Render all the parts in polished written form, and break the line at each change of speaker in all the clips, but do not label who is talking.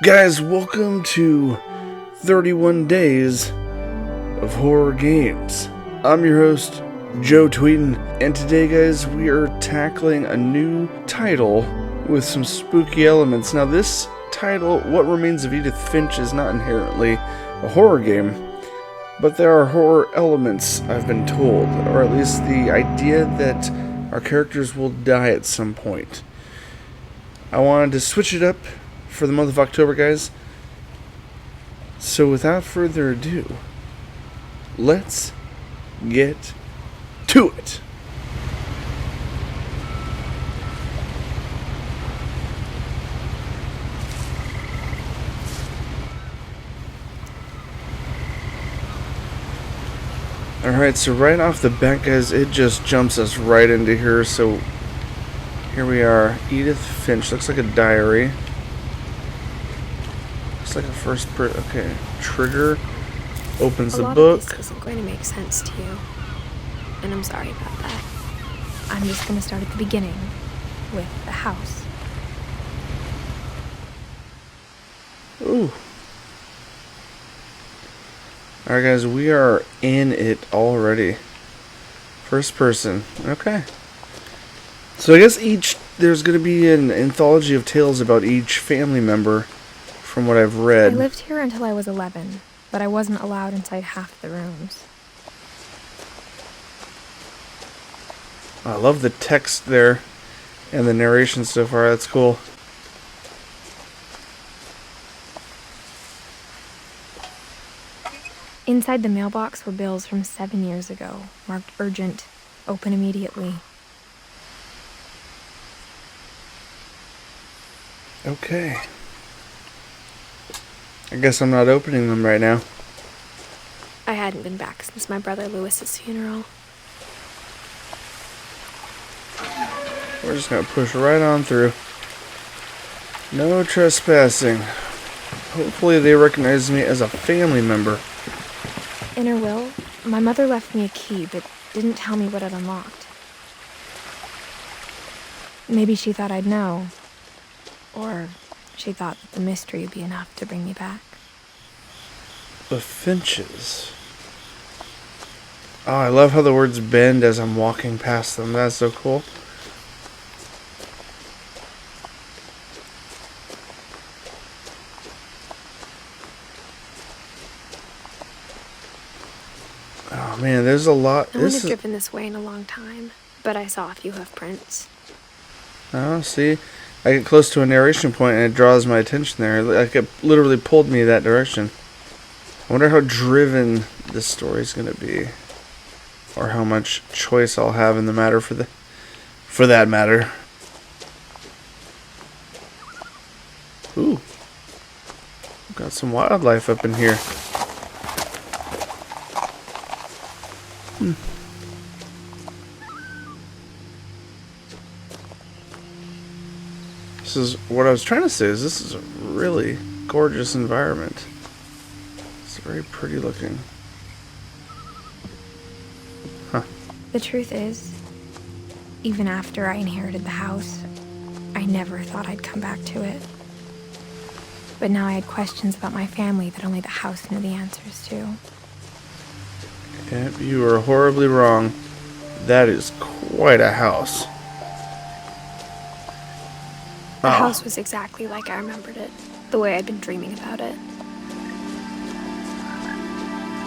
Guys, welcome to 31 Days of Horror Games. I'm your host, Joe Tweeden, and today, guys, we are tackling a new title with some spooky elements. Now, this title, What Remains of Edith Finch, is not inherently a horror game, but there are horror elements, I've been told, or at least the idea that our characters will die at some point. I wanted to switch it up for the month of October, guys. So without further ado, let's get to it. Alright, so right off the bat, guys, it just jumps us right into here. So here we are. Edith Finch. Looks like a diary. Looks like a okay. Trigger. Opens the book.
A lot of this isn't going to make sense to you. And I'm sorry about that. I'm just going to start at the beginning. With the house.
Ooh. Alright, guys, we are in it already. First person. Okay. So I guess there's going to be an anthology of tales about each family member, from what I've read.
I lived here until I was 11, but I wasn't allowed inside half the rooms.
I love the text there and the narration so far. That's cool.
Inside the mailbox were bills from 7 years ago, marked urgent, open immediately.
Okay. I guess I'm not opening them right now.
I hadn't been back since my brother Lewis's funeral.
We're just gonna push right on through. No trespassing. Hopefully they recognize me as a family member.
In her will, my mother left me a key, but didn't tell me what it unlocked. Maybe she thought I'd know. Or she thought that the mystery would be enough to bring me back.
The Finches. Oh, I love how the words bend as I'm walking past them. That's so cool. Oh man, there's a lot.
I wouldn't have driven this way in a long time, but I saw a few hoof prints.
Oh, see? I get close to a narration point and it draws my attention there. Like it literally pulled me that direction. I wonder how driven this story's gonna be. Or how much choice I'll have in the matter for that matter. Ooh. Got some wildlife up in here. This is what I was trying to say, is this is a really gorgeous environment. It's very pretty looking. Huh.
The truth is, even after I inherited the house, I never thought I'd come back to it. But now I had questions about my family that only the house knew the answers to.
Yep, you are horribly wrong. That is quite a house.
The house was exactly like I remembered it, the way I'd been dreaming about it.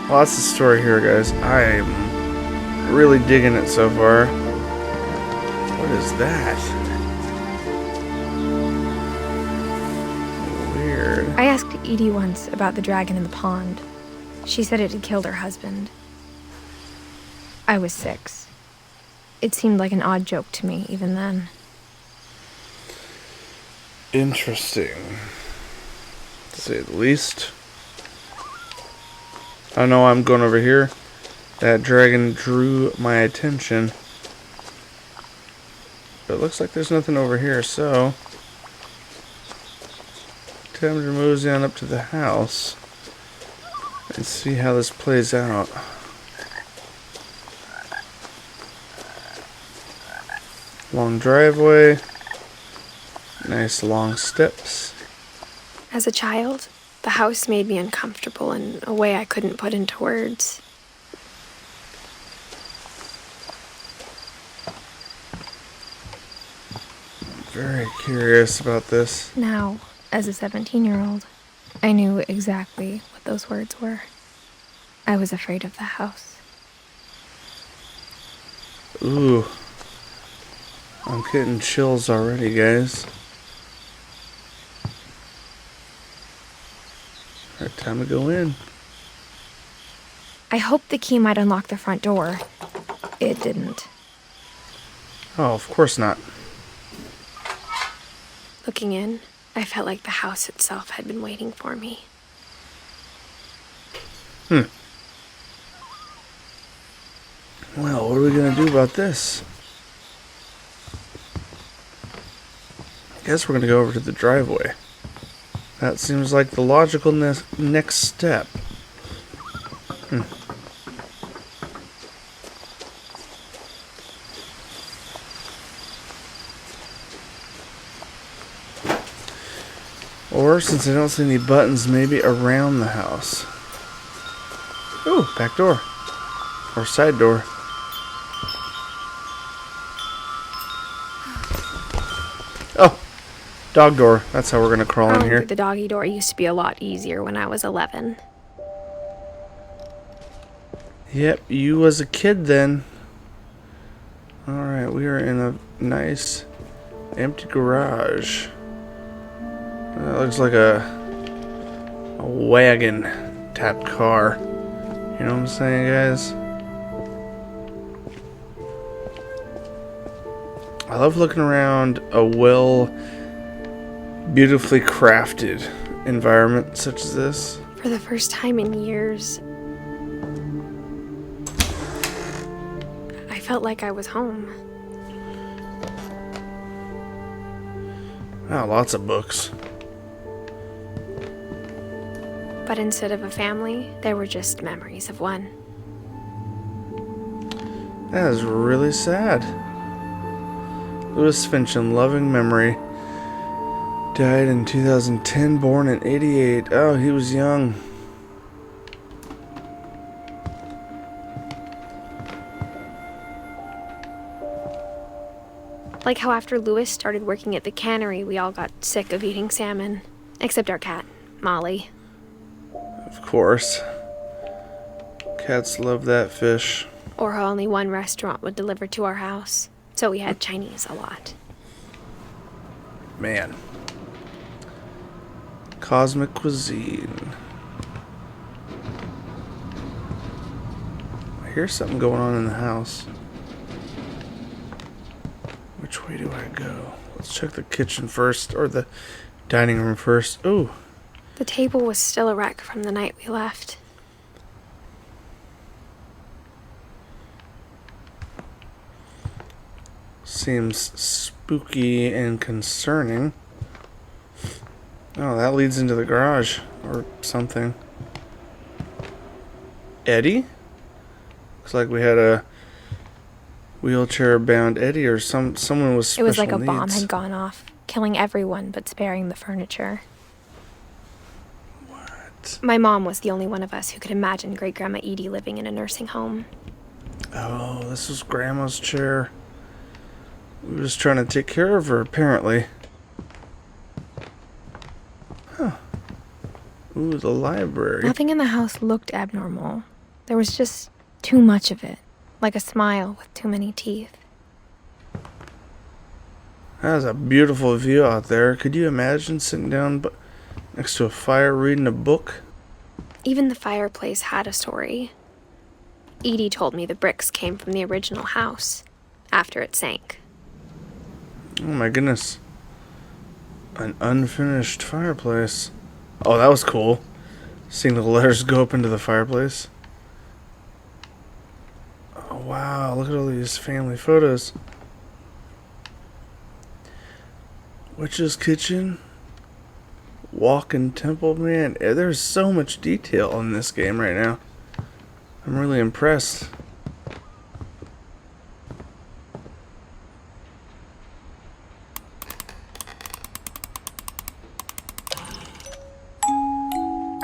Well, that's the story here, guys. I am really digging it so far. What is that? Weird.
I asked Edie once about the dragon in the pond. She said it had killed her husband. I was 6. It seemed like an odd joke to me, even then.
Interesting, to say the least. I know I'm going over here. That dragon drew my attention. But it looks like there's nothing over here, so time to mosey on up to the house and see how this plays out. Long driveway. Nice long steps.
As a child, the house made me uncomfortable in a way I couldn't put into words.
Very curious about this.
Now, as a 17-year-old, I knew exactly what those words were. I was afraid of the house.
Ooh. I'm getting chills already, guys. Alright, time to go in.
I hoped the key might unlock the front door. It didn't.
Oh, of course not.
Looking in, I felt like the house itself had been waiting for me.
Well, what are we gonna do about this? I guess we're gonna go over to the driveway. That seems like the logical next step. Or, since I don't see any buttons, maybe around the house. Ooh, back door. Or side door. Oh, dog door. That's how we're gonna crawl in here.
The doggy door used to be a lot easier when I was 11.
Yep, you was a kid then. Alright, we are in a nice empty garage. That looks like a wagon type car. You know what I'm saying, guys? I love looking around a beautifully crafted environment such as this.
For the first time in years, I felt like I was home.
Wow, lots of books.
But instead of a family, there were just memories of one.
That is really sad. Louis Finch, in loving memory, died in 2010, born in 88. Oh, he was young.
Like how after Louis started working at the cannery, we all got sick of eating salmon. Except our cat, Molly.
Of course. Cats love that fish.
Or how only one restaurant would deliver to our house. So we had Chinese a lot.
Man. Cosmic cuisine. I hear something going on in the house. Which way do I go? Let's check the kitchen first, or the dining room first. Ooh.
The table was still a wreck from the night we left.
Seems spooky and concerning. Oh, that leads into the garage or something. Eddie? Looks like we had a wheelchair-bound Eddie, or someone with special needs.
It was like a bomb had gone off, killing everyone but sparing the furniture.
What?
My mom was the only one of us who could imagine Great-Grandma Edie living in a nursing home.
Oh, this was Grandma's chair. We were just trying to take care of her, apparently. Huh. Ooh, the library.
Nothing in the house looked abnormal. There was just too much of it, like a smile with too many teeth.
That was a beautiful view out there. Could you imagine sitting down next to a fire reading a book?
Even the fireplace had a story. Edie told me the bricks came from the original house, after it sank.
Oh my goodness. An unfinished fireplace. Oh, that was cool. Seeing the letters go up into the fireplace. Oh wow, look at all these family photos. Witch's kitchen. Walk-in temple, man. There's so much detail in this game right now. I'm really impressed.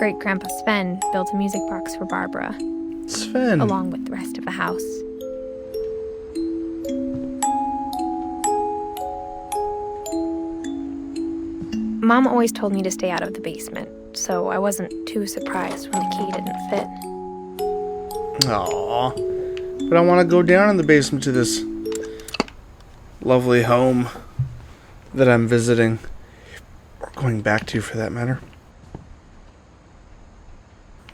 great-grandpa Sven built a music box for Barbara,
Sven.
along with the rest of the house. Mom always told me to stay out of the basement, so I wasn't too surprised when the key didn't fit.
Aww. But I want to go down in the basement to this lovely home that I'm visiting. Or going back to, for that matter.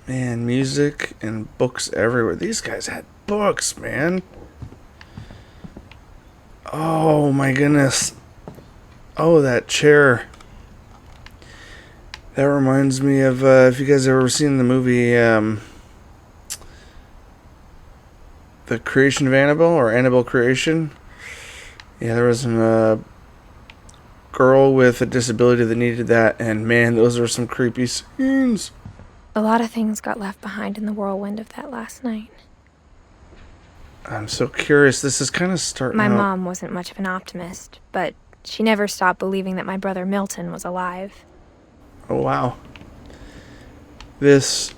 Man, music and books everywhere. These guys had books, man. Oh my goodness. Oh, that chair. That reminds me of, if you guys have ever seen the movie, The Creation of Annabelle, or Annabelle Creation. Yeah, there was a girl with a disability that needed that, and man, those are some creepy scenes.
A lot of things got left behind in the whirlwind of that last night.
I'm so curious. This is kind of starting
My
out.
mom wasn't much of an optimist, but she never stopped believing that my brother Milton was alive.
Oh, wow. This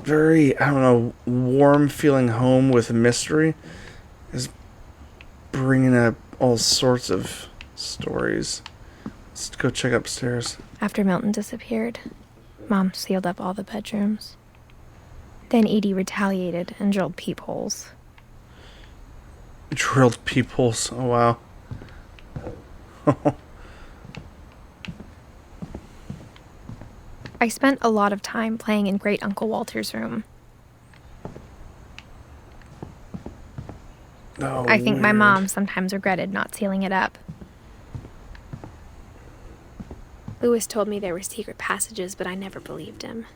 very, I don't know, warm feeling home with mystery is bringing up all sorts of stories. Let's go check upstairs.
After Milton disappeared, Mom sealed up all the bedrooms. Then Edie retaliated and drilled peepholes.
Drilled peepholes. Oh, wow.
I spent a lot of time playing in Great Uncle Walter's room.
Oh,
I think my
weird.
mom sometimes regretted not sealing it up. Lewis told me there were secret passages, but I never believed him.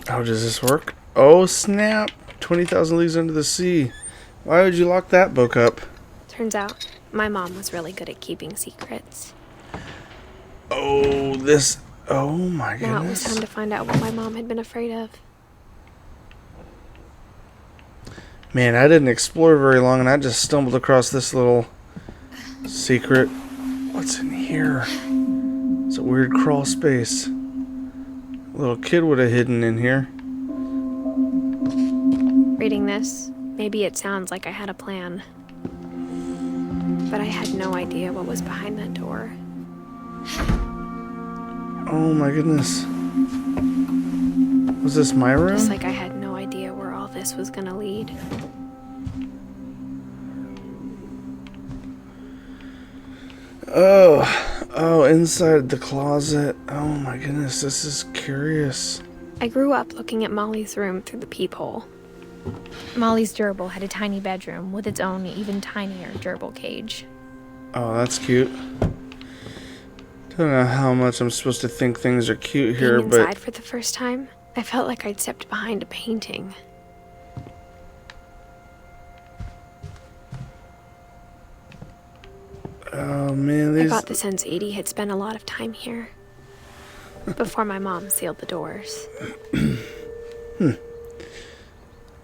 How does this work? Oh, snap. 20,000 Leagues Under the Sea. Why would you lock that book up?
Turns out, my mom was really good at keeping secrets.
Oh, this... Oh, my
Now it was
goodness.
time to find out what my mom had been afraid of.
Man, I didn't explore very long, and I just stumbled across this little secret. What's in here? It's a weird crawl space. A little kid would have hidden in here.
Reading this, maybe it sounds like I had a plan. But I had no idea what was behind that door.
Oh my goodness. Was this my room?
Just like I had no idea where all this was gonna lead.
Oh, inside the closet. Oh my goodness, this is curious.
I grew up looking at Molly's room through the peephole. Molly's gerbil had a tiny bedroom with its own even tinier gerbil cage.
Oh, that's cute. Don't know how much I'm supposed to think things are cute here,
Being inside
but...
for the first time, I felt like I'd stepped behind a painting.
Oh man,
I
these...
got the sense Edie had spent a lot of time here. Before my mom sealed the doors.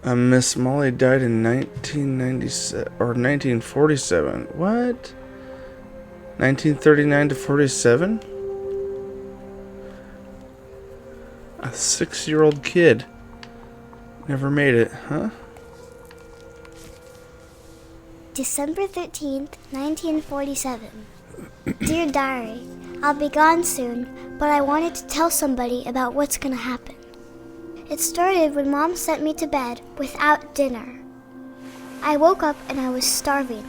Miss Molly died in 1997, or 1947. What? 1939 to 47? A 6-year-old kid. Never made it, huh?
December 13th, 1947. Dear Diary, I'll be gone soon, but I wanted to tell somebody about what's gonna happen. It started when Mom sent me to bed without dinner. I woke up and I was starving,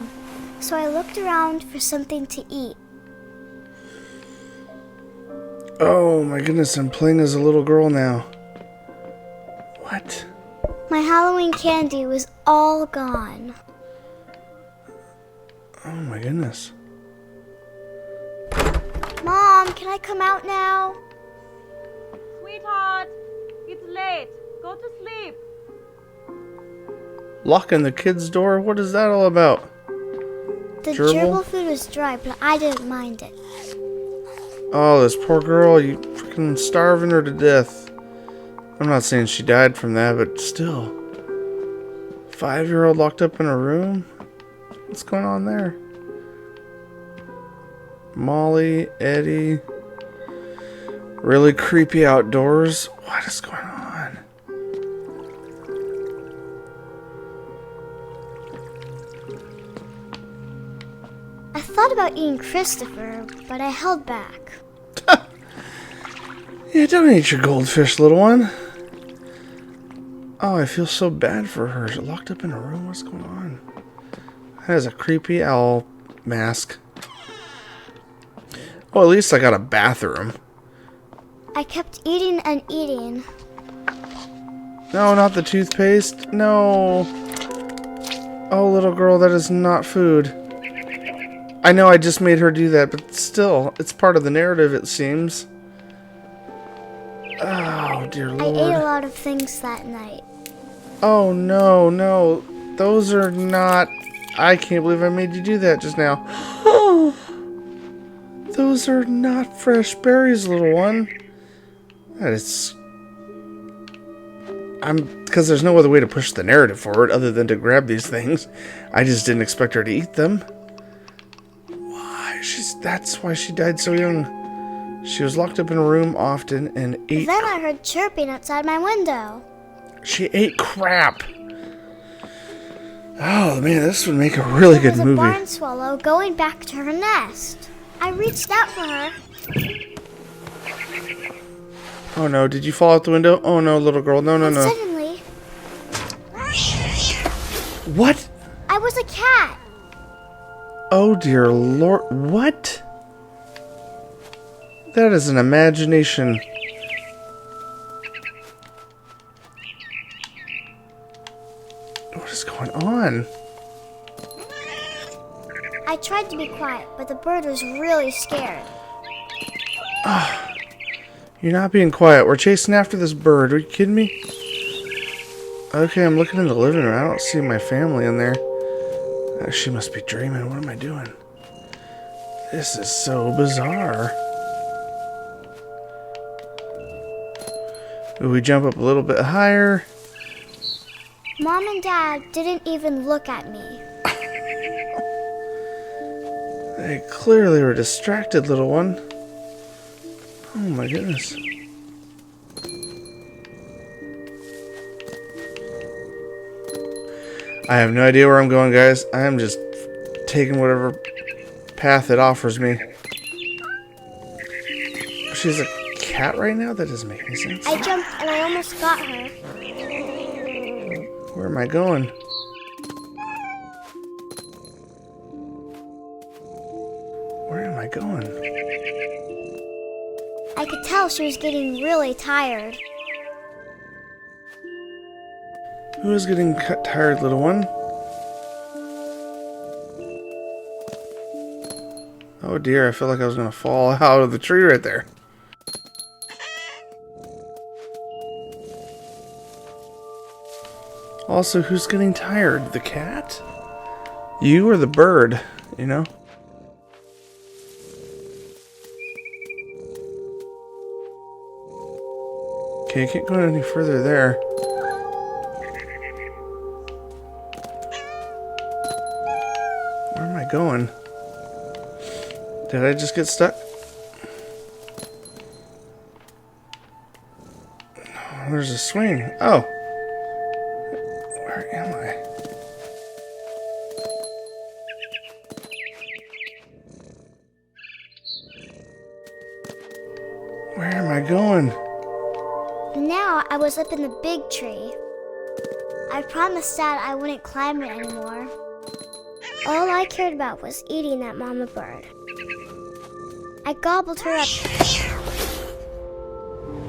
so I looked around for something to eat.
Oh my goodness, I'm playing as a little girl now. What?
My Halloween candy was all gone.
Oh my goodness.
Mom, can I come out now?
Sweetheart, it's late. Go to sleep.
Locking the kid's door? What is that all about?
The
Gerbil?
gerbil food was dry, but I didn't mind it.
Oh, this poor girl, you freaking starving her to death. I'm not saying she died from that, but still. 5-year-old locked up in a room? What's going on there? Molly, Eddie. Really creepy outdoors. What is going on?
I thought about eating Christopher, but I held back.
Yeah, don't eat your goldfish, little one. Oh, I feel so bad for her. Is it locked up in a room? What's going on? That is a creepy owl mask. Oh, at least I got a bathroom.
I kept eating and eating.
No, not the toothpaste. No. Oh, little girl, that is not food. I know I just made her do that, but still, it's part of the narrative, it seems. Oh, dear Lord.
I ate a lot of things that night.
Oh, no, no. Those are not... I can't believe I made you do that just now. Those are not fresh berries, little one. That is... Because there's no other way to push the narrative forward other than to grab these things. I just didn't expect her to eat them. Why? That's why she died so young. She was locked up in a room often and ate...
Then I heard chirping outside my window.
She ate crap. Oh, man, this would make a really good movie.
There was a barn swallow going back to her nest. I reached out for her.
Oh, no. Did you fall out the window? Oh, no, little girl. No, no,
And
no.
suddenly,
What?
I was a cat.
Oh, dear Lord. What? That is an imagination. What is going on?
I tried to be quiet, but the bird was really scared.
You're not being quiet. We're chasing after this bird. Are you kidding me? Okay, I'm looking in the living room. I don't see my family in there. She must be dreaming. What am I doing? This is so bizarre. We jump up a little bit higher.
Mom and Dad didn't even look at me.
They clearly were distracted, little one. Oh my goodness. I have no idea where I'm going, guys. I am just taking whatever path it offers me. She's a cat right now? That doesn't make any sense.
I jumped and I almost got her.
Where am I going? Where am I going?
I could tell she was getting really tired.
Who is getting tired, little one? Oh dear, I feel like I was going to fall out of the tree right there. Also, who's getting tired? The cat? You or the bird, you know? Okay, I can't go any further there. Where am I going? Did I just get stuck? There's a swing. Oh. Where am I? Where am I going?
Now I was up in the big tree. I promised Dad I wouldn't climb it anymore. All I cared about was eating that mama bird. I gobbled her up,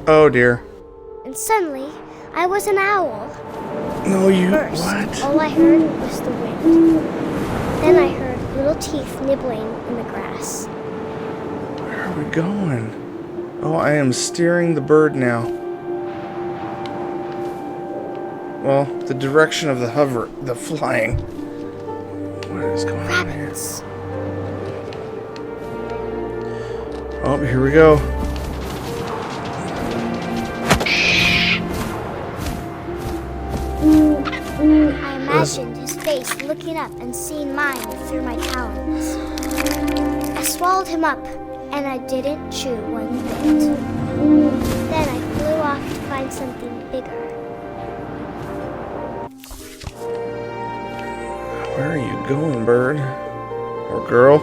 Oh dear.
and suddenly I was an owl.
No, you.
First,
What?
all I heard was the wind. Then I heard little teeth nibbling in the grass.
Where are we going? Oh, I am steering the bird now. Well, the direction of the flying. What is going on here?
Rabbits.
Oh, here we go.
I imagined his face looking up and seeing mine through my talons. I swallowed him up, and I didn't chew one bit. Then I flew off to find something bigger.
Where are you going, bird? Or girl?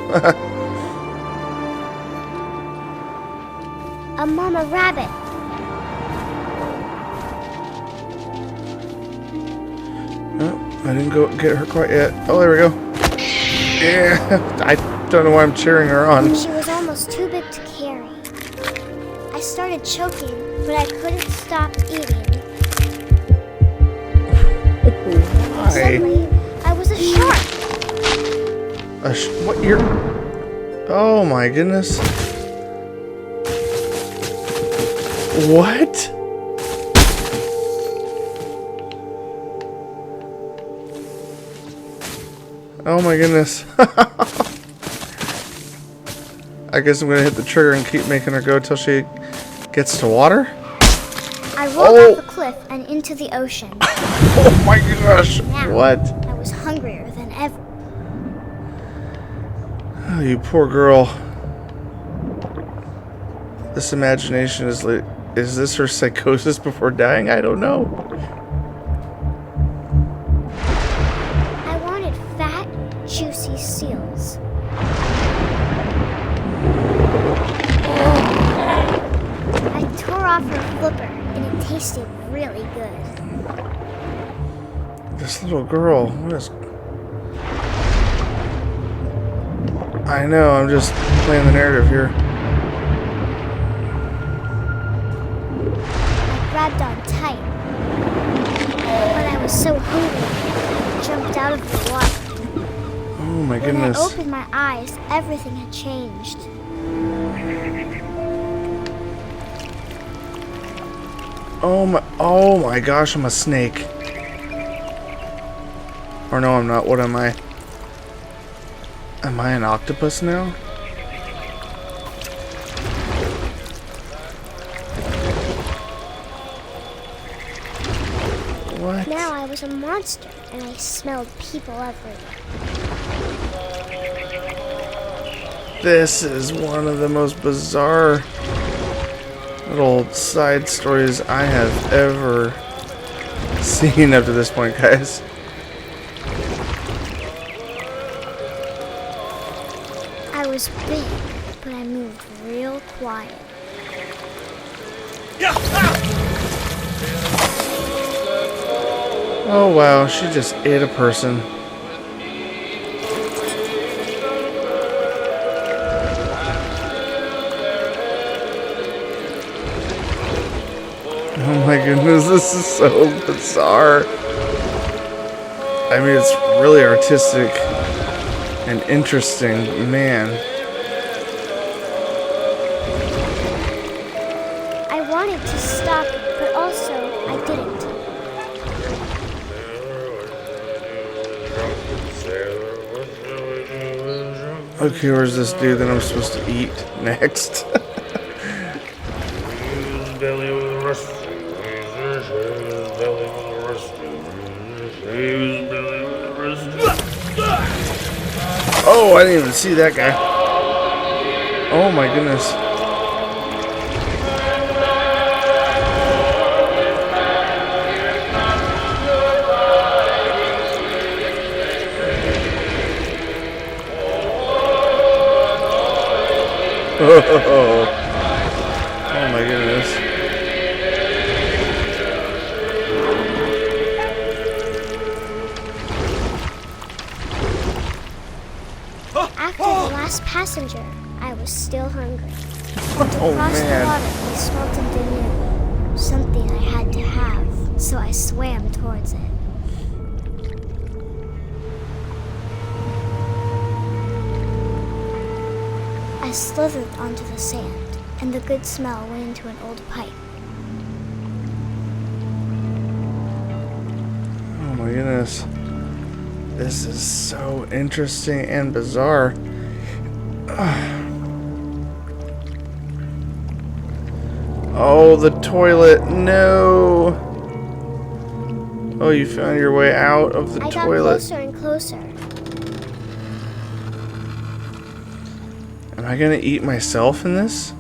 A mama rabbit.
No, I didn't go get her quite yet. Oh, there we go. Yeah, I don't know why I'm cheering her on.
She was almost too big to carry. I started choking, but I couldn't stop eating.
Why?
Suddenly, I was a shark.
What? You're... Oh my goodness. What? Oh my goodness. I guess I'm gonna hit the trigger and keep making her go till she gets to water.
I rolled off a cliff and into the ocean.
Oh my gosh.
Now,
What?
I was hungrier than ever.
Oh, you poor girl. This imagination is like... Is this her psychosis before dying? I don't know.
I wanted fat, juicy seals. I tore off her flipper, and it tasted really good.
This little girl, what is... I know, I'm just playing the narrative here.
Grabbed on tight, but I was so hungry, I jumped out of the water.
Oh my
When
goodness.
I opened my eyes, everything had changed.
Oh my gosh, I'm a snake. Or no, I'm not. What am I? Am I an octopus now? What?
Now I was a monster, and I smelled people everywhere.
This is one of the most bizarre little side stories I have ever seen up to this point, guys.
I was big, but I moved real quiet.
Oh wow, she just ate a person. Oh my goodness, this is so bizarre. I mean, it's really artistic and interesting, man.
I wanted to stop, but also I didn't.
Okay, where's this dude that I'm supposed to eat next? Oh, I didn't even see that guy. Oh my goodness. Oh my goodness.
After the last passenger, I was still hungry.
Oh
Across the
man.
water, I smelled something new. Something I had to have, so I swam towards it. I slithered onto the sand, and the good smell went into an old pipe.
Oh my goodness. This is so interesting and bizarre. Oh, the toilet. No. Oh, you found your way out of the
I got
toilet.
closer and closer.
Am I gonna eat myself in this?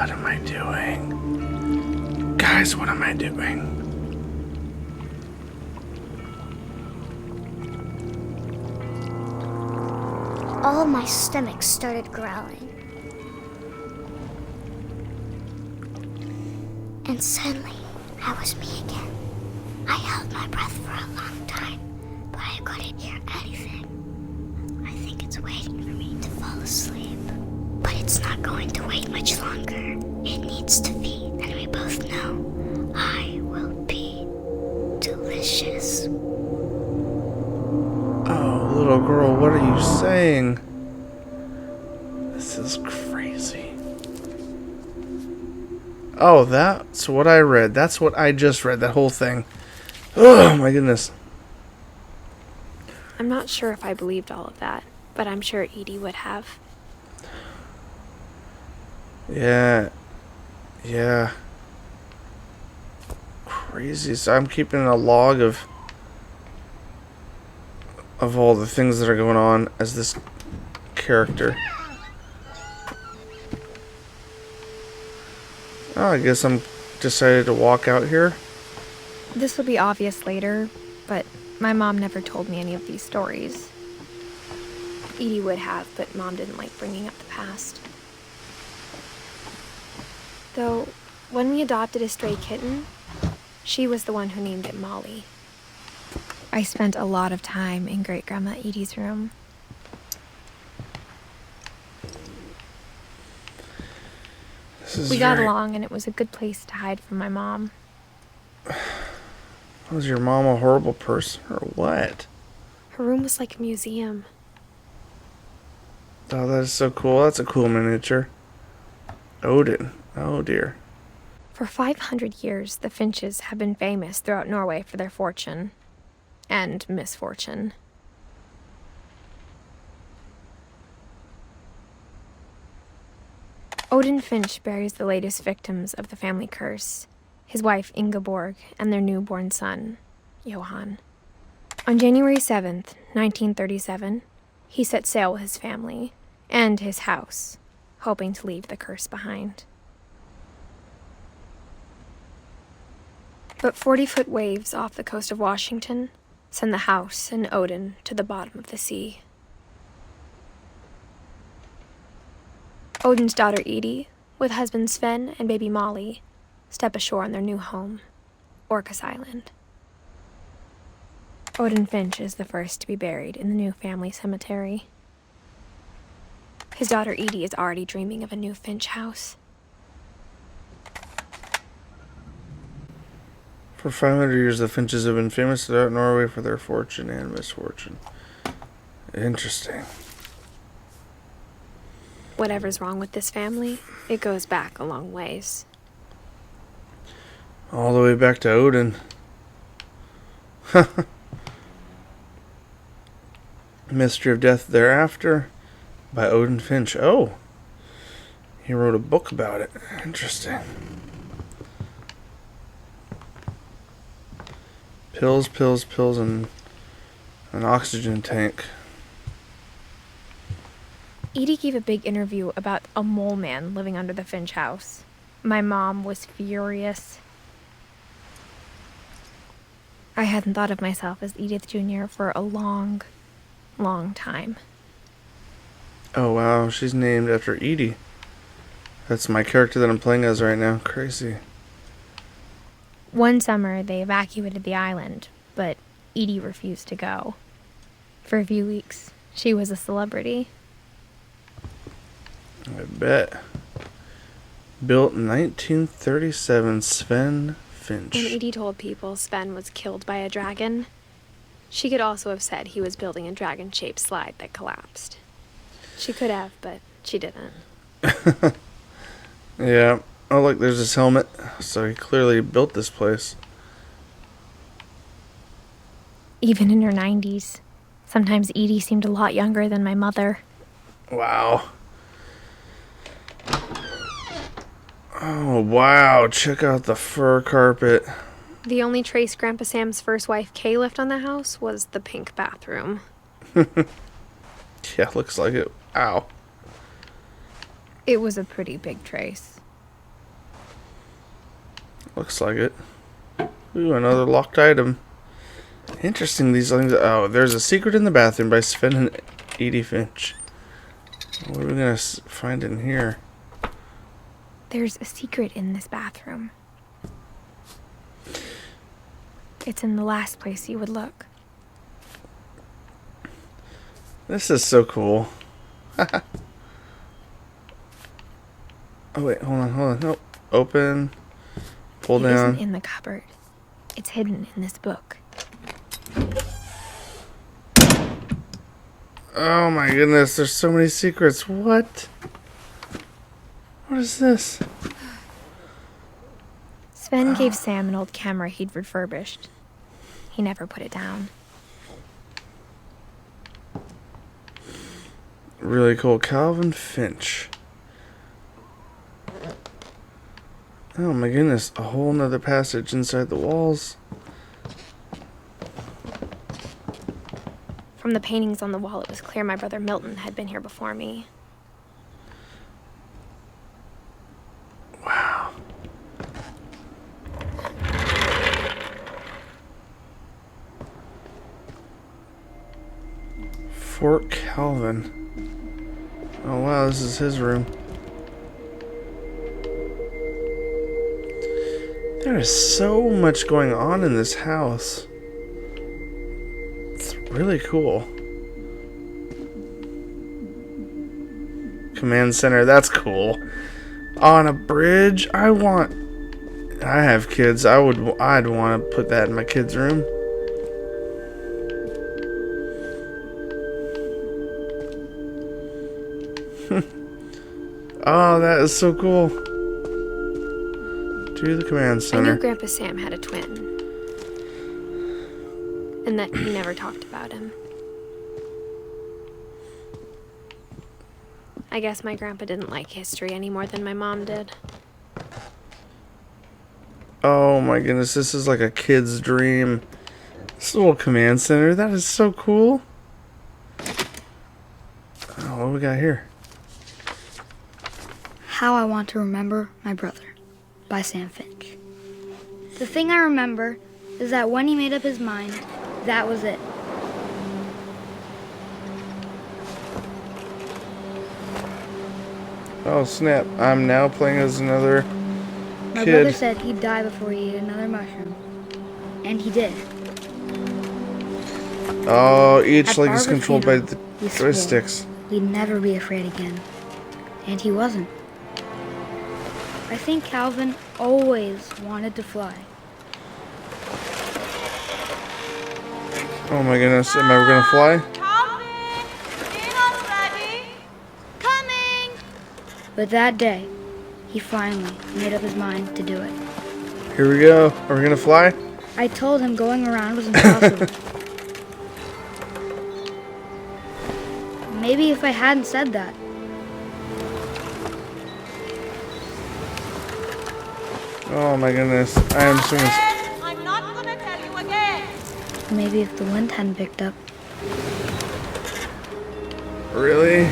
What am I doing? Guys, what am I doing?
All my stomach started growling. And suddenly, I was me again. I held my breath for a long time, but I couldn't hear anything. I think it's waiting for me to fall asleep. But it's not going to wait much longer. It needs to feed, and we both know I will be delicious.
Oh, little girl, what are you saying? This is crazy. Oh, that's what I read. That's what I just read, that whole thing. Oh, my goodness.
I'm not sure if I believed all of that, but I'm sure Edie would have.
Yeah. Crazy. So I'm keeping a log of all the things that are going on as this character. Oh, I guess I'm decided to walk out here.
This will be obvious later, but my mom never told me any of these stories. Edie would have, but Mom didn't like bringing up the past. Though, when we adopted a stray kitten, she was the one who named it Molly. I spent a lot of time in Great-Grandma Edie's room. We got along, and it was a good place to hide from my mom.
Was your mom a horrible person, or what?
Her room was like a museum.
Oh, that is so cool. That's a cool miniature. Odin. Oh, dear.
For 500 years, the Finches have been famous throughout Norway for their fortune. And misfortune. Odin Finch buries the latest victims of the family curse, his wife Ingeborg and their newborn son, Johan. On January 7th, 1937, he set sail with his family and his house, hoping to leave the curse behind. But 40-foot waves off the coast of Washington send the house and Odin to the bottom of the sea. Odin's daughter Edie, with husband Sven and baby Molly, step ashore on their new home, Orcas Island. Odin Finch is the first to be buried in the new family cemetery. His daughter Edie is already dreaming of a new Finch house.
For 500 years, the Finches have been famous throughout Norway for their fortune and misfortune. Interesting.
Whatever's wrong with this family, it goes back a long ways.
All the way back to Odin. Mystery of Death Thereafter by Odin Finch. Oh, he wrote a book about it. Interesting. Pills, and an oxygen tank.
Edie gave a big interview about a mole man living under the Finch house. My mom was furious. I hadn't thought of myself as Edith Jr. for a long time.
Oh wow, she's named after Edie. That's my character that I'm playing as right now. Crazy.
One summer, they evacuated the island, but Edie refused to go. For a few weeks, she was a celebrity.
I bet. Built in 1937, Sven Finch.
When Edie told people Sven was killed by a dragon, she could also have said he was building a dragon-shaped slide that collapsed. She could have, but she didn't.
Yeah. Oh, look, there's his helmet. So he clearly built this place.
Even in her 90s, sometimes Edie seemed a lot younger than my mother.
Wow. Oh, wow. Check out the fur carpet.
The only trace Grandpa Sam's first wife, Kay, left on the house was the pink bathroom.
Yeah, looks like it. Ow.
It was a pretty big trace.
Looks like it. Ooh, another locked item. Interesting, these things. Oh, there's a secret in the bathroom by Sven and Edith Finch. What are we gonna find in here?
There's a secret in this bathroom. It's in the last place you would look.
This is so cool. Oh wait, hold on. Nope. Open. Pull
It
down.
isn't in the cupboard. It's hidden in this book.
Oh my goodness, there's so many secrets. What? What is this?
Sven gave Sam an old camera he'd refurbished. He never put it down.
Really cool. Calvin Finch. Oh my goodness, a whole nother passage inside the walls.
From the paintings on the wall, it was clear my brother Milton had been here before me.
Wow. Fort Calvin. Oh wow, this is his room. There is so much going on in this house. It's really cool. Command center, that's cool. On a bridge, I have kids. I'd want to put that in my kids' room. Oh, that is so cool. To the command
I
center.
knew Grandpa Sam had a twin. And that he never talked about him. I guess my grandpa didn't like history any more than my mom did.
Oh my goodness, this is like a kid's dream. This little command center, that is so cool. Oh, what do we got here?
How I Want to Remember My Brother by Sam Finch. The thing I remember is that when he made up his mind, that was it.
Oh snap, I'm now playing as another
My
kid.
brother said he'd die before he ate another mushroom. And he did.
Oh, each
At
leg is
Barbara's
controlled by
funeral,
the
he swore
joysticks.
He'd never be afraid again. And he wasn't. I think Calvin always wanted to fly.
Oh my goodness, am I ever gonna fly?
Calvin! Dinner's ready!
Coming! But that day, he finally made up his mind to do it.
Here we go. Are we gonna fly?
I told him going around was impossible. Maybe if I hadn't said that.
Oh my goodness, I am swinging.
Calvin, I'm not gonna tell you again.
Maybe if the wind hadn't picked up,
Really?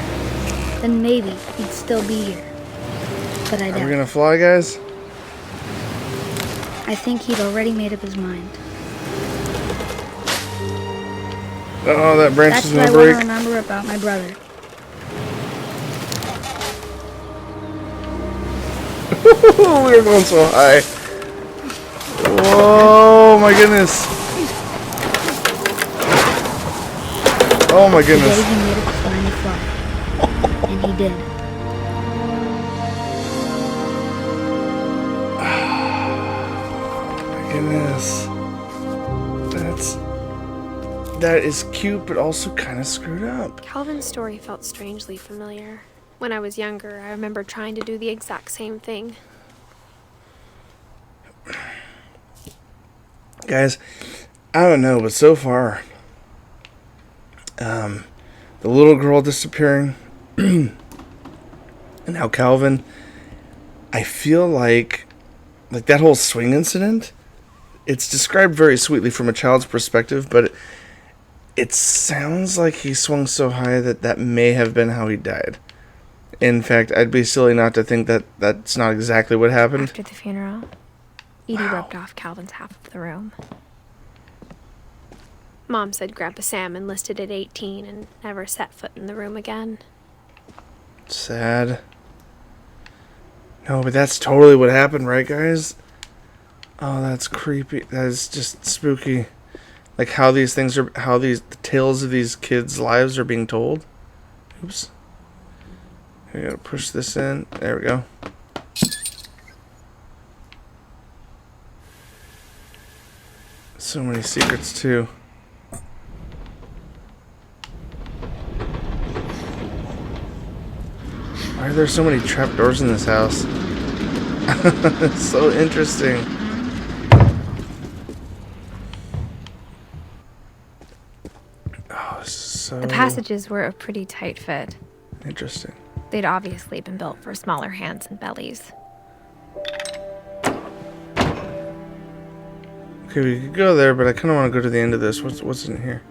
then maybe he'd still be here. But I
Are we
doubt.
gonna fly, guys?
I think he'd already made up his mind.
Oh, that branch
That's
is
what I
gonna
want to
break.
remember about my brother.
We were going so high. Whoa, my goodness. Oh my
The day
goodness.
he made up his mind to fly. And he did.
My goodness. That is cute, but also kind of screwed up.
Calvin's story felt strangely familiar. When I was younger, I remember trying to do the exact same thing.
Guys, I don't know, but so far, the little girl disappearing, and how Calvin, I feel like that whole swing incident, it's described very sweetly from a child's perspective, but it sounds like he swung so high that may have been how he died. In fact, I'd be silly not to think that that's not exactly what happened.
After the funeral, Edie roped off Calvin's half of the room. Mom said Grandpa Sam enlisted at 18 and never set foot in the room again.
Sad. No, but that's totally what happened, right, guys? Oh, that's creepy. That is just spooky. Like how these things are, the tales of these kids' lives are being told. Oops. I gotta push this in. There we go. So many secrets, too. Why are there so many trapdoors in this house? It's so interesting. Oh, this is so...
The passages were a pretty tight fit.
interesting.
They'd obviously been built for smaller hands and bellies.
Okay, we could go there, but I kind of want to go to the end of this. What's in here?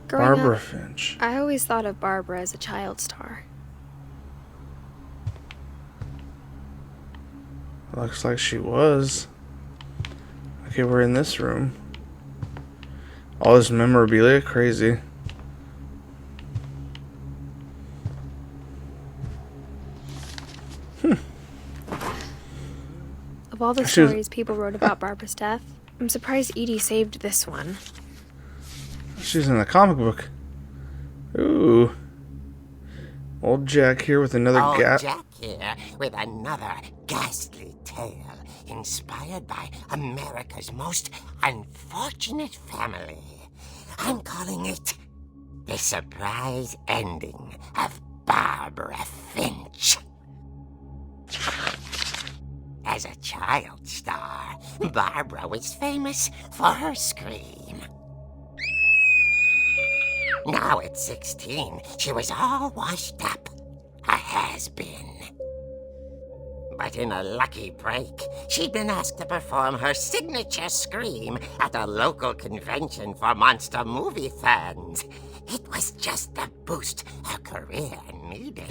Barbara Finch.
I always thought of Barbara as a child star.
Looks like she was. Okay, we're in this room. All this memorabilia, crazy.
Of all the stories people wrote about Barbara's death, I'm surprised Edie saved this one.
She's in a comic book. Ooh. Old Jack here with another
Jack here with another ghastly tale inspired by America's most unfortunate family. I'm calling it The Surprise Ending of Barbara Finch. As a child star, Barbara was famous for her scream. Now at 16, she was all washed up, a has-been. But in a lucky break, she'd been asked to perform her signature scream at a local convention for monster movie fans. It was just the boost her career needed.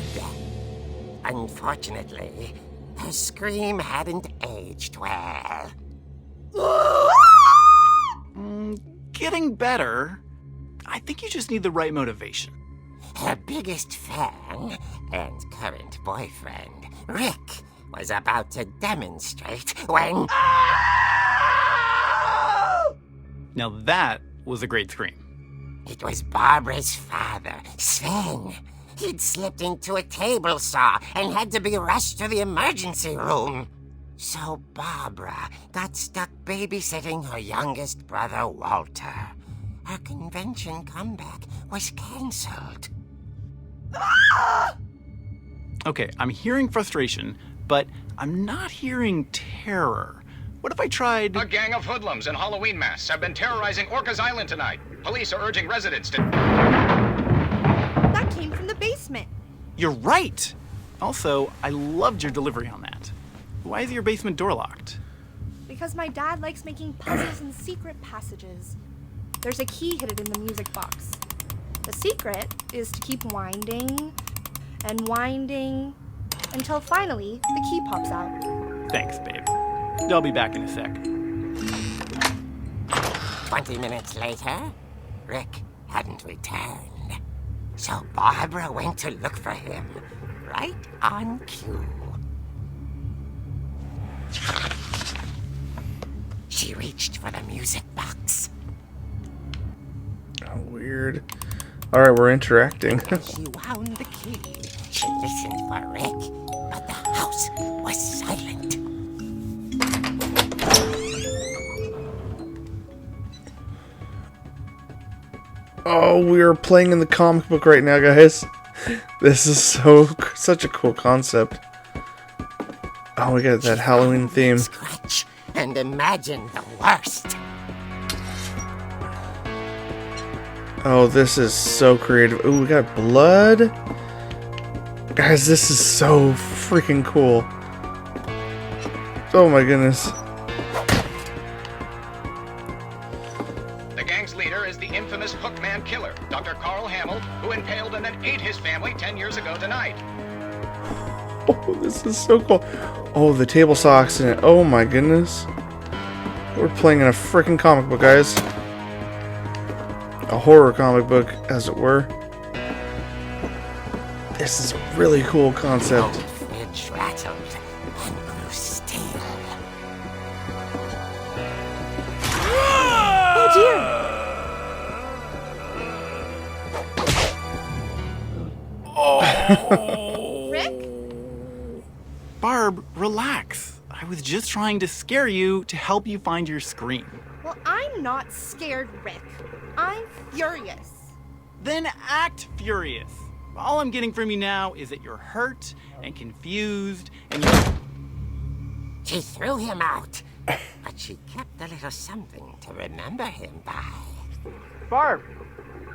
Unfortunately, her scream hadn't aged well.
Getting better. I think you just need the right motivation.
Her biggest fan and current boyfriend, Rick, was about to demonstrate when...
Now that was a great scream.
It was Barbara's father, Sven. He'd slipped into a table saw and had to be rushed to the emergency room. So Barbara got stuck babysitting her youngest brother, Walter. Her convention comeback was cancelled.
Okay, I'm hearing frustration, but I'm not hearing terror. What if I tried...
A gang of hoodlums in Halloween masks have been terrorizing Orcas Island tonight. Police are urging residents to...
That came from the basement.
You're right! Also, I loved your delivery on that. Why is your basement door locked?
Because my dad likes making puzzles and secret passages. There's a key hidden in the music box. The secret is to keep winding and winding until finally the key pops out.
Thanks, babe. I'll be back in a sec.
20 minutes later, Rick hadn't returned. So Barbara went to look for him, right on cue. She reached for the music box.
Oh, weird. Alright, we're interacting.
She wound the key. She listened for Rick, but the house was silent.
Oh, we are playing in the comic book right now, guys. This is such a cool concept. Oh, we got that Halloween theme.
Scratch and imagine the worst.
Oh, this is so creative. Ooh, we got blood. Guys, this is so freaking cool. Oh my goodness.
The gang's leader is the infamous Hookman killer, Dr. Carl Hamill, who impaled and then ate his family 10 years ago tonight.
Oh, this is so cool. Oh, the table saw accident. Oh my goodness. We're playing in a freaking comic book, guys. A horror comic book, as it were. This is a really cool concept.
The fridge rattled and grew still.
Oh dear! Rick?
Barb, relax. I was just trying to scare you to help you find your screen.
Well, I'm not scared, Rick. I'm furious.
Then act furious. All I'm getting from you now is that you're hurt and confused and you're...
She threw him out, but she kept a little something to remember him by.
Barb,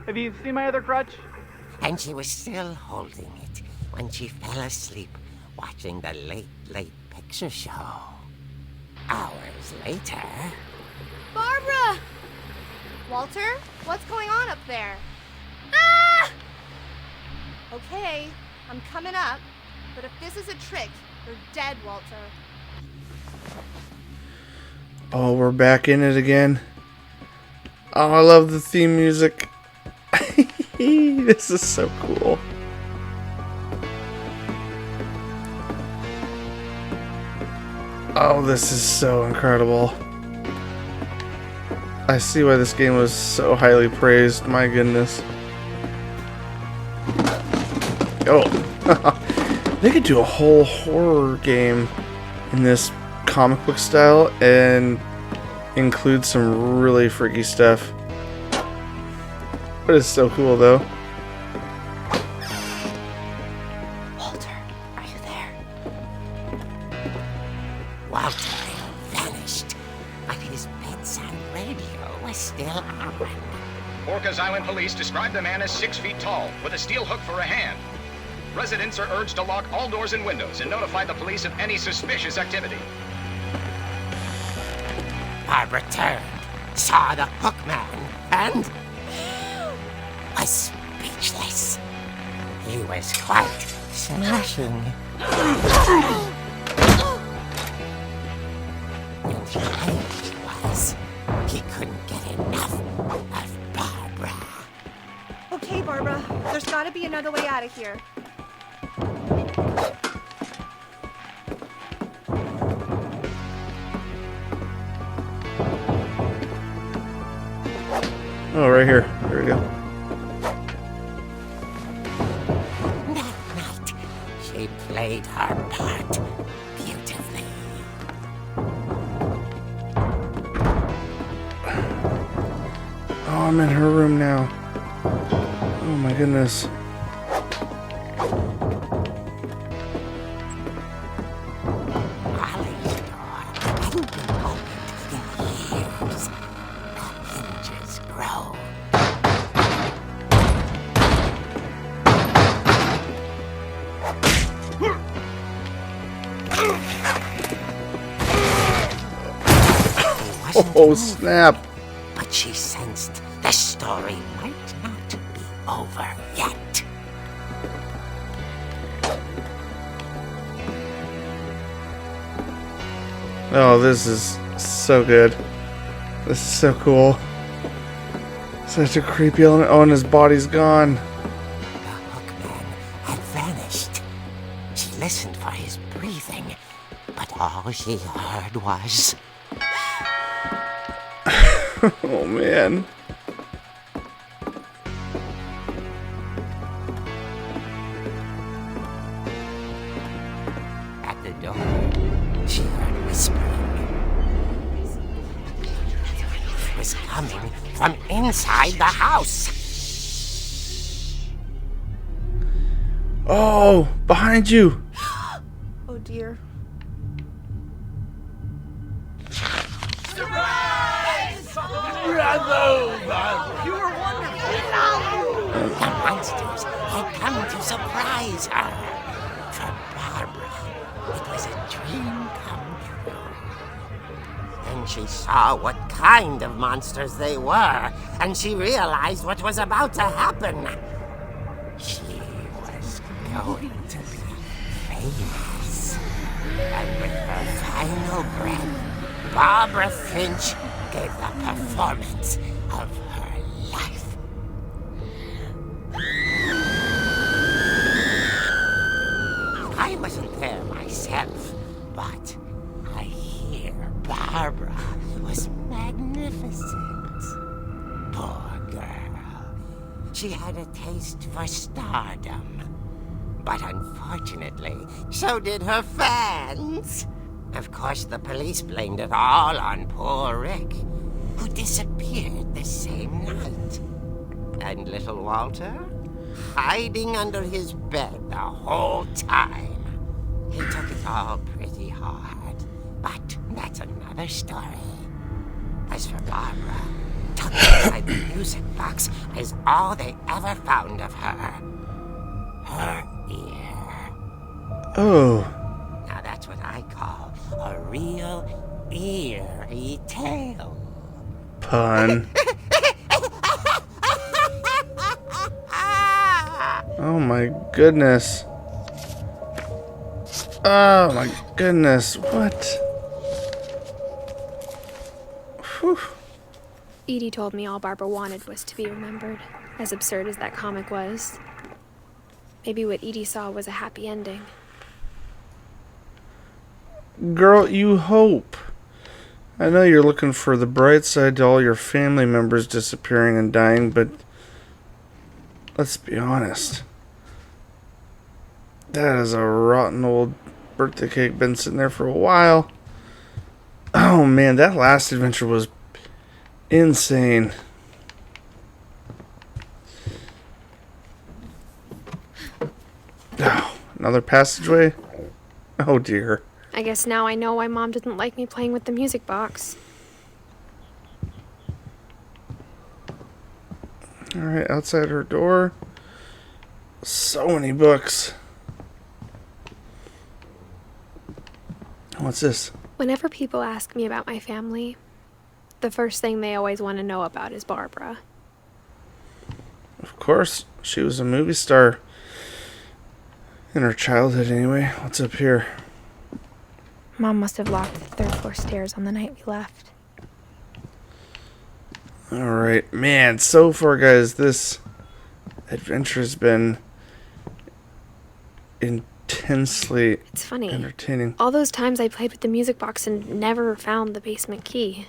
have you seen my other crutch?
And she was still holding it when she fell asleep watching the late picture show. Hours later...
Barbara! Walter, what's going on up there? Ah! Okay, I'm coming up, but if this is a trick, you're dead, Walter.
Oh, we're back in it again. Oh, I love the theme music. This is so cool. Oh, this is so incredible. I see why this game was so highly praised. My goodness. Oh, they could do a whole horror game in this comic book style and include some really freaky stuff. But it's so cool, though.
Walter, are you there? Walter vanished, but his bedside radio was still on.
Orcas Island police describe the man as 6 feet tall, with a steel hook for a hand. Residents are urged to lock all doors and windows and notify the police of any suspicious activity.
Barbara turned, saw the hook man, and was speechless. He was quite smashing. And he was. He couldn't get enough of Barbara.
Okay, Barbara, there's gotta be another way out of here.
Oh, right here. There we go.
That night, she played her part beautifully.
Oh, I'm in her room now. Oh my goodness.
Molly's door hadn't been opened in years. The hinges grow.
Oh, snap.
But she sensed the story might not be over yet.
Oh, this is so good. This is so cool. Such a creepy element. Oh, and his body's gone.
The hookman had vanished. She listened for his breathing, but all she heard was...
Oh, man.
At the door, she heard whispering. It was coming from inside the house.
Oh, behind you.
Oh dear.
The monsters had come to surprise her. For Barbara, it was a dream come true. And Then she saw what kind of monsters they were, and she realized what was about to happen. She was going to be famous. And with her final breath, Barbara Finch gave the performance of her life. I wasn't there myself, but I hear Barbara was magnificent. Poor girl. She had a taste for stardom. But unfortunately, so did her fans. Of course, the police blamed it all on poor Rick, who disappeared the same night. And little Walter, hiding under his bed the whole time. He took it all pretty hard, but that's another story. As for Barbara, tucked inside the music box is all they ever found of her. Her ear.
Oh.
Now that's what I call a real eerie tale.
Pun. Oh my goodness. Oh my goodness. What? Whew.
Edie told me all Barbara wanted was to be remembered, as absurd as that comic was. Maybe what Edie saw was a happy ending.
Girl, you hope. I know you're looking for the bright side to all your family members disappearing and dying, but let's be honest. That is a rotten old birthday cake, been sitting there for a while. Oh man, that last adventure was insane. Oh, another passageway? Oh dear.
I guess now I know why Mom didn't like me playing with the music box.
Alright, outside her door. So many books. What's this?
Whenever people ask me about my family, the first thing they always want to know about is Barbara.
Of course, she was a movie star. In her childhood, anyway. What's up here?
Mom must have locked the third floor stairs on the night we left.
Alright, man, so far, guys, this adventure has been intensely
It's funny.
entertaining.
All those times I played with the music box and never found the basement key.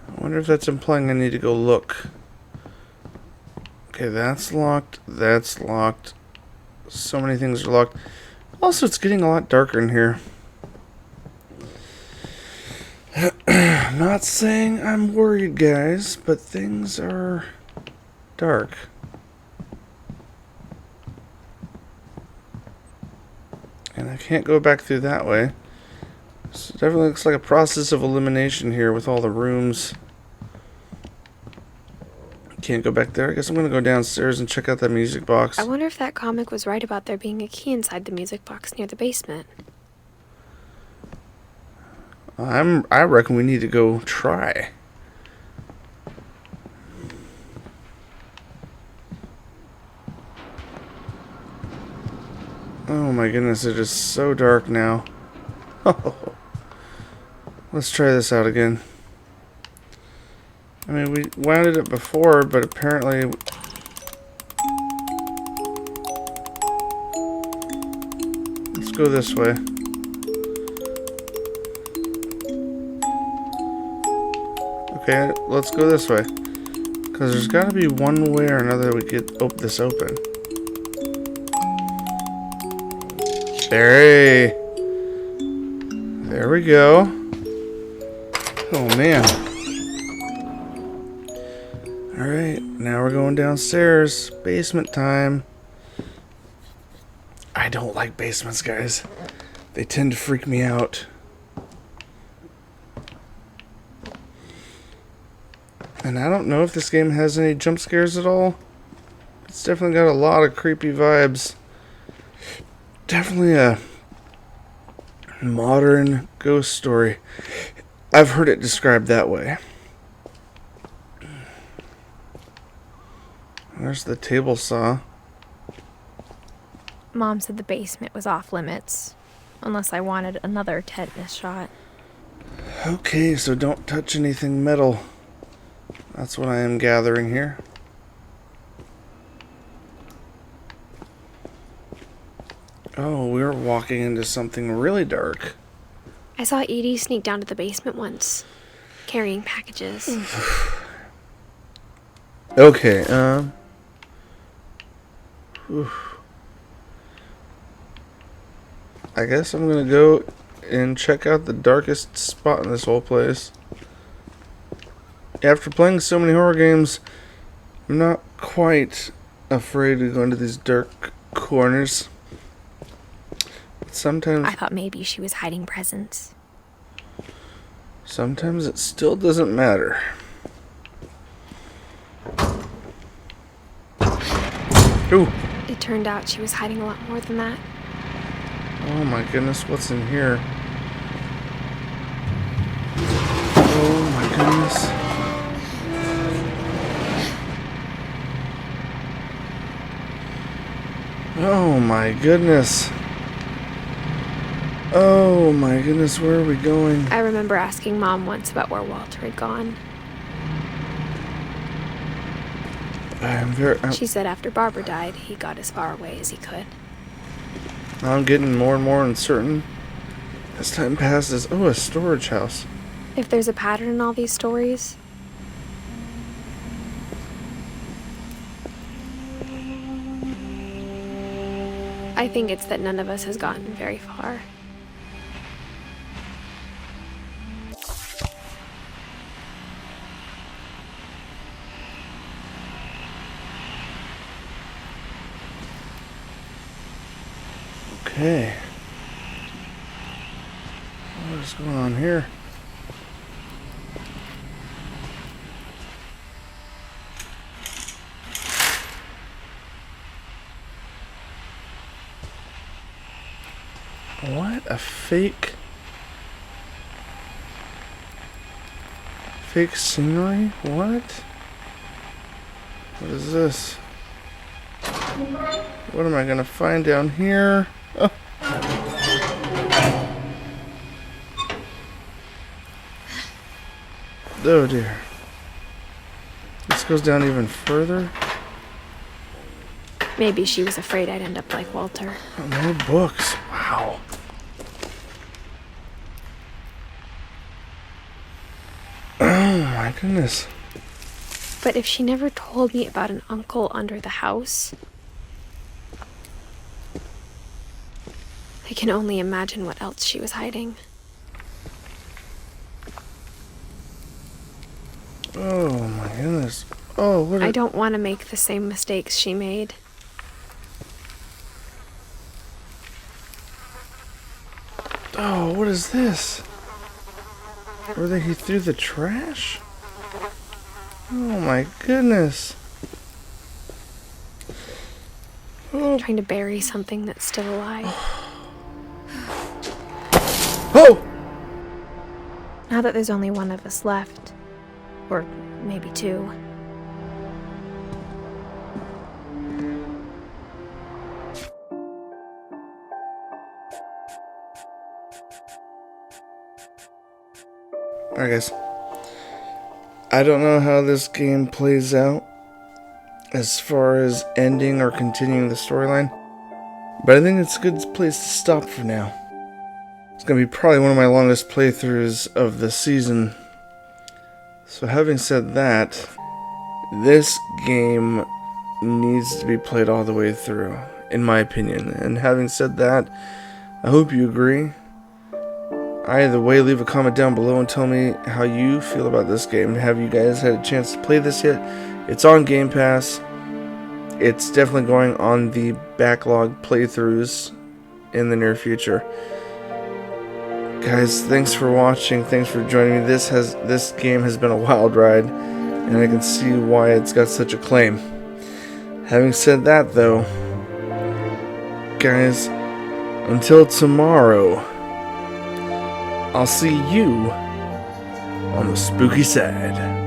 I wonder if that's implying I need to go look. Okay, that's locked. That's locked. So many things are locked. Also, it's getting a lot darker in here. I'm not saying I'm worried, guys, but things are dark. And I can't go back through that way. So it definitely looks like a process of elimination here with all the rooms. Can't go back there. I guess I'm going to go downstairs and check out that music box.
I wonder if that comic was right about there being a key inside the music box near the basement.
I reckon we need to go try. Oh my goodness, it is so dark now. Let's try this out again. I mean, we wound it up before, but apparently... Let's go this way. Okay, let's go this way. Because there's got to be one way or another we get this open. There we go. Oh, man. Alright, now we're going downstairs. Basement time. I don't like basements, guys. They tend to freak me out. And I don't know if this game has any jump scares at all. It's definitely got a lot of creepy vibes. Definitely a Modern ghost story. I've heard it described that way. There's the table saw.
Mom said the basement was off limits, unless I wanted another tetanus shot.
Okay, so don't touch anything metal. That's what I am gathering here. Oh, we're walking into something really dark.
I saw Edie sneak down to the basement once, carrying packages.
Okay, I guess I'm gonna go and check out the darkest spot in this whole place. After playing so many horror games, I'm not quite afraid to go into these dark corners. But sometimes...
I thought maybe she was hiding presents.
Sometimes it still doesn't matter. Ooh!
It turned out she was hiding a lot more than that.
Oh my goodness, what's in here? Oh my goodness. Oh my goodness. Oh my goodness, where are we going?
I remember asking Mom once about where Walter had gone. She said after Barbara died, he got as far away as he could.
I'm getting more and more uncertain as time passes. Oh, a storage house.
If there's a pattern in all these stories, I think it's that none of us has gotten very far.
Okay. What is going on here? What? A fake scenery? What? What is this? What am I gonna find down here? Oh. Oh dear. This goes down even further.
Maybe she was afraid I'd end up like Walter.
Oh, more books. Wow. Oh my goodness.
But if she never told me about an uncle under the house, I can only imagine what else she was hiding.
Oh my goodness. Oh, what
I don't want to make the same mistakes she made.
Oh, what is this? Were they threw the trash? Oh my goodness.
I'm trying to bury something that's still alive.
Oh!
Now that there's only one of us left, or maybe two,
Alright guys, I don't know how this game plays out as far as ending or continuing the storyline, but I think it's a good place to stop for now. It's going to be probably one of my longest playthroughs of the season. So having said that, this game needs to be played all the way through, in my opinion. And having said that, I hope you agree. Either way, leave a comment down below and tell me how you feel about this game. Have you guys had a chance to play this yet? It's on Game Pass. It's definitely going on the backlog playthroughs in the near future. Guys, thanks for watching. Thanks for joining me. This game has been a wild ride, and I can see why it's got such acclaim. Having said that, though, guys, until tomorrow, I'll see you on the spooky side.